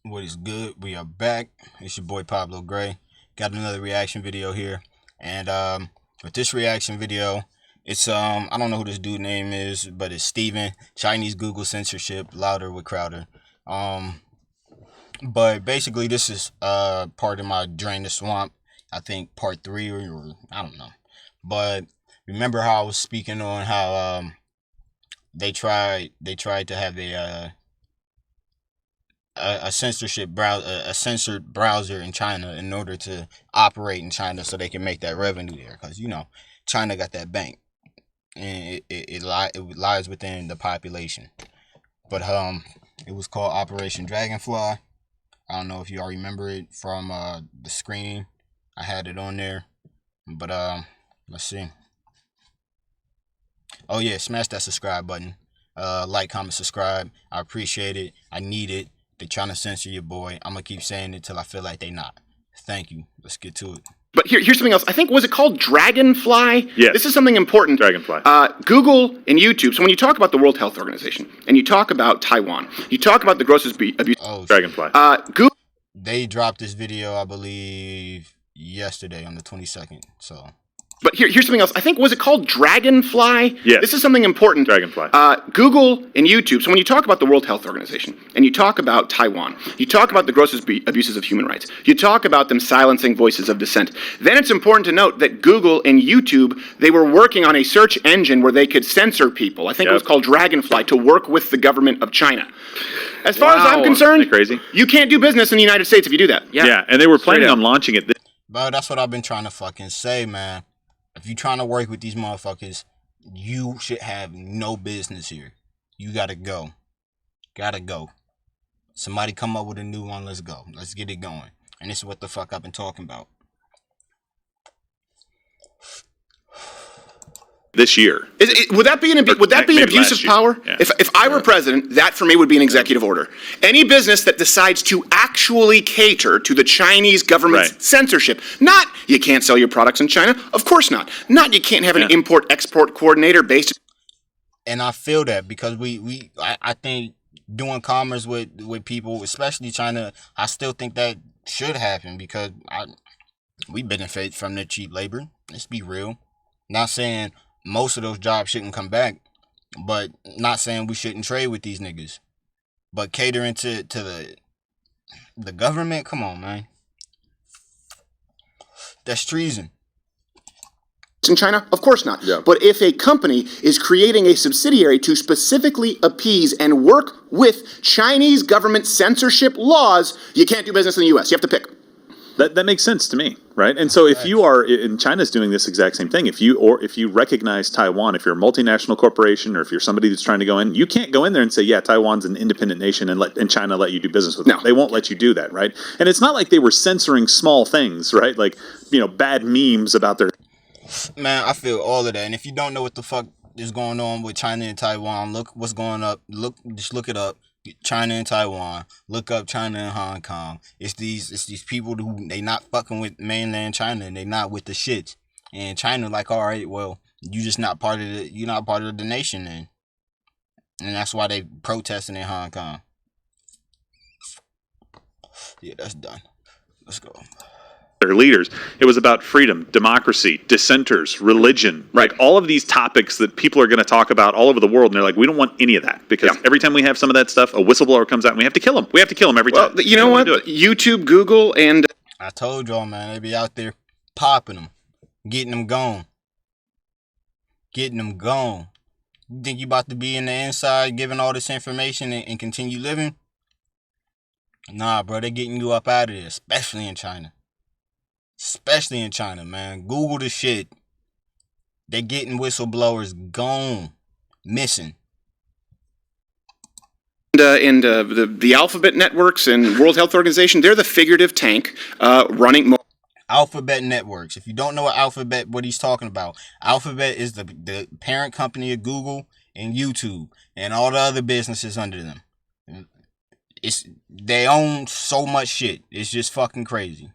What is good? We are back. It's your boy PvbloGrey. Got another reaction video here, and with this reaction video, it's I don't know who this dude name is, but it's Steven. Chinese Google censorship, louder with Crowder. But basically, this is part of my Drain the Swamp. I think part 3 or I don't know. But remember how I was speaking on how they tried to have a censored browser in China in order to operate in China so they can make that revenue there, because you know China got that bank and it lies within the population. But it was called Operation Dragonfly. I don't know if you all remember it from the screen. I had it on there, but let's see. Oh yeah, smash that subscribe button. Like, comment, subscribe. I appreciate it. I need it. They trying to censor your boy. I'm gonna keep saying it till I feel like they not. Thank you. Let's get to it. But here's something else. I think, was it called Dragonfly? Yes. This is something important. Dragonfly. Google and YouTube. So when you talk about the World Health Organization and you talk about Taiwan, you talk about the gross abuse. Oh, Dragonfly. Google. They dropped this video, I believe, yesterday on the 22nd. So. But here's something else. I think, was it called Dragonfly? Yes. This is something important. Dragonfly. Google and YouTube. So when you talk about the World Health Organization and you talk about Taiwan, you talk about the gross abuses of human rights, you talk about them silencing voices of dissent, then it's important to note that Google and YouTube, they were working on a search engine where they could censor people. I think it was called Dragonfly, to work with the government of China. As far as I'm concerned, isn't that crazy? You can't do business in the United States if you do that. Yeah, and they were planning on launching it. Bro, that's what I've been trying to fucking say, man. If you're trying to work with these motherfuckers, you should have no business here. You gotta go. Gotta go. Somebody come up with a new one. Let's go. Let's get it going. And this is what the fuck I've been talking about. This year. Would that be an abuse of power? Yeah. If I were president, that for me would be an executive order. Any business that decides to actually cater to the Chinese government's censorship, not you can't sell your products in China, of course not. Not you can't have an import-export coordinator based. And I feel that because I think doing commerce with people, especially China, I still think that should happen because we benefit from their cheap labor. Let's be real. Not saying most of those jobs shouldn't come back, but not saying we shouldn't trade with these niggas. But catering to the government, come on, man. That's treason. In China? Of course not. Yeah. But if a company is creating a subsidiary to specifically appease and work with Chinese government censorship laws, you can't do business in the U.S. You have to pick. That makes sense to me, right? And so if you are, and China's doing this exact same thing, if you recognize Taiwan, if you're a multinational corporation or if you're somebody that's trying to go in, you can't go in there and say, yeah, Taiwan's an independent nation and China let you do business with them. They won't let you do that, right? And it's not like they were censoring small things, right? Like, you know, bad memes about their... Man, I feel all of that. And if you don't know what the fuck is going on with China and Taiwan, look what's going up. Just look it up. China and Taiwan. Look up China and Hong Kong. It's these people who they not fucking with mainland China and they not with the shit. And China like, all right, well, you're not part of the nation then. And that's why they protesting in Hong Kong. Yeah, that's done. Let's go. Their leaders. It was about freedom, democracy, dissenters, religion, like all of these topics that people are going to talk about all over the world. And they're like, we don't want any of that because every time we have some of that stuff, a whistleblower comes out and we have to kill him. We have to kill him every time. You know what? YouTube, Google, and... I told y'all, man, they be out there popping them, getting them gone. Getting them gone. You think you about to be in the inside giving all this information and continue living? Nah, bro, they getting you up out of there, especially in China. Especially in China, man. Google the shit. They getting whistleblowers gone. Missing. The alphabet networks and World Health Organization, they're the figurative tank running... Alphabet networks. If you don't know what he's talking about, Alphabet is the parent company of Google and YouTube and all the other businesses under them. They own so much shit. It's just fucking crazy.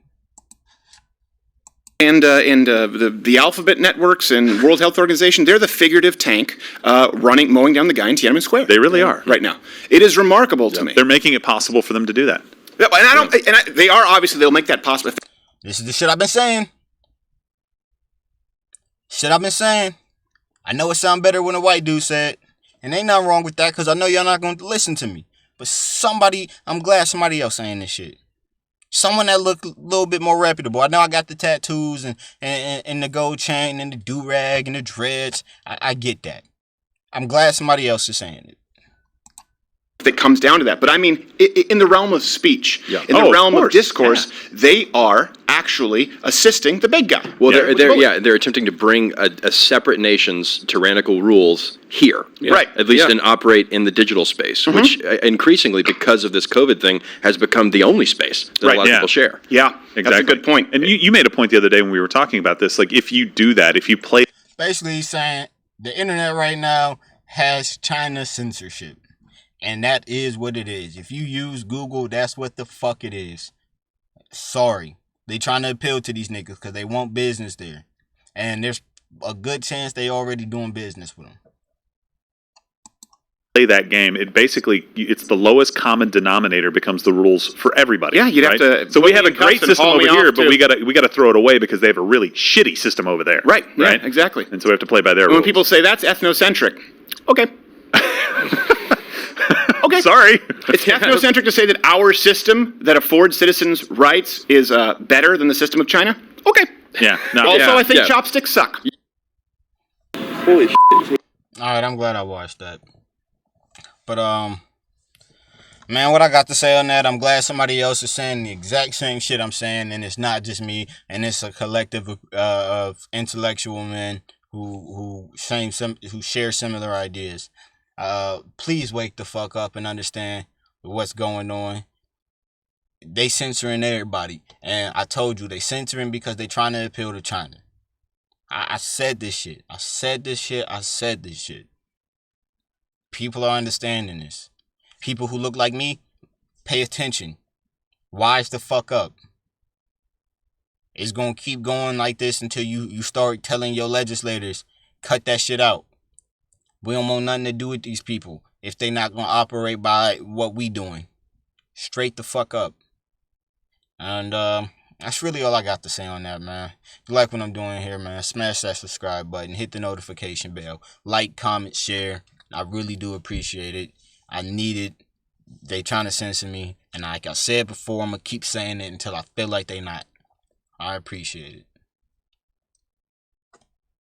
And the alphabet networks and World Health Organization, they're the figurative tank mowing down the guy in Tiananmen Square. They really are. Right now. It is remarkable to me. They're making it possible for them to do that. Yeah, and I don't. And they are obviously they'll make that possible. This is the shit I've been saying. I know it sound better when a white dude said it. And ain't nothing wrong with that, because I know y'all not going to listen to me. But I'm glad somebody else saying this shit. Someone that look a little bit more reputable. I know I got the tattoos and the gold chain and the do-rag and the dreads. I get that. I'm glad somebody else is saying it. That comes down to that. But I mean, in the realm of speech, in the realm of discourse, they are actually assisting the big guy. Well, they're attempting to bring a separate nation's tyrannical rules here, right? At least and operate in the digital space, which increasingly, because of this COVID thing, has become the only space that a lot of people share. Yeah, exactly. That's a good point. And you made a point the other day when we were talking about this. Like, if you do that, if you play, basically he's saying the internet right now has China censorship. And that is what it is. If you use Google, that's what the fuck it is. Sorry. They trying to appeal to these niggas because they want business there. And there's a good chance they already doing business with them. Play that game, it's the lowest common denominator becomes the rules for everybody. Yeah, you'd have to. So we have a great system over here, but we gotta throw it away because they have a really shitty system over there. Right. Yeah, exactly. And so we have to play by their rules. When people say that's ethnocentric, okay. Okay. Sorry. It's ethnocentric to say that our system that affords citizens rights is better than the system of China? Okay. Yeah. No, I think chopsticks suck. Holy shit. Alright, I'm glad I watched that. But, man, what I got to say on that, I'm glad somebody else is saying the exact same shit I'm saying, and it's not just me, and it's a collective of intellectual men who share similar ideas. Please wake the fuck up and understand what's going on. They censoring everybody. And I told you, they censoring because they trying to appeal to China. I said this shit. People are understanding this. People who look like me, pay attention. Wise the fuck up. It's gonna keep going like this until you start telling your legislators, cut that shit out. We don't want nothing to do with these people if they not going to operate by what we doing. Straight the fuck up. And that's really all I got to say on that, man. If you like what I'm doing here, man, smash that subscribe button. Hit the notification bell. Like, comment, share. I really do appreciate it. I need it. They trying to censor me. And like I said before, I'm going to keep saying it until I feel like they not. I appreciate it.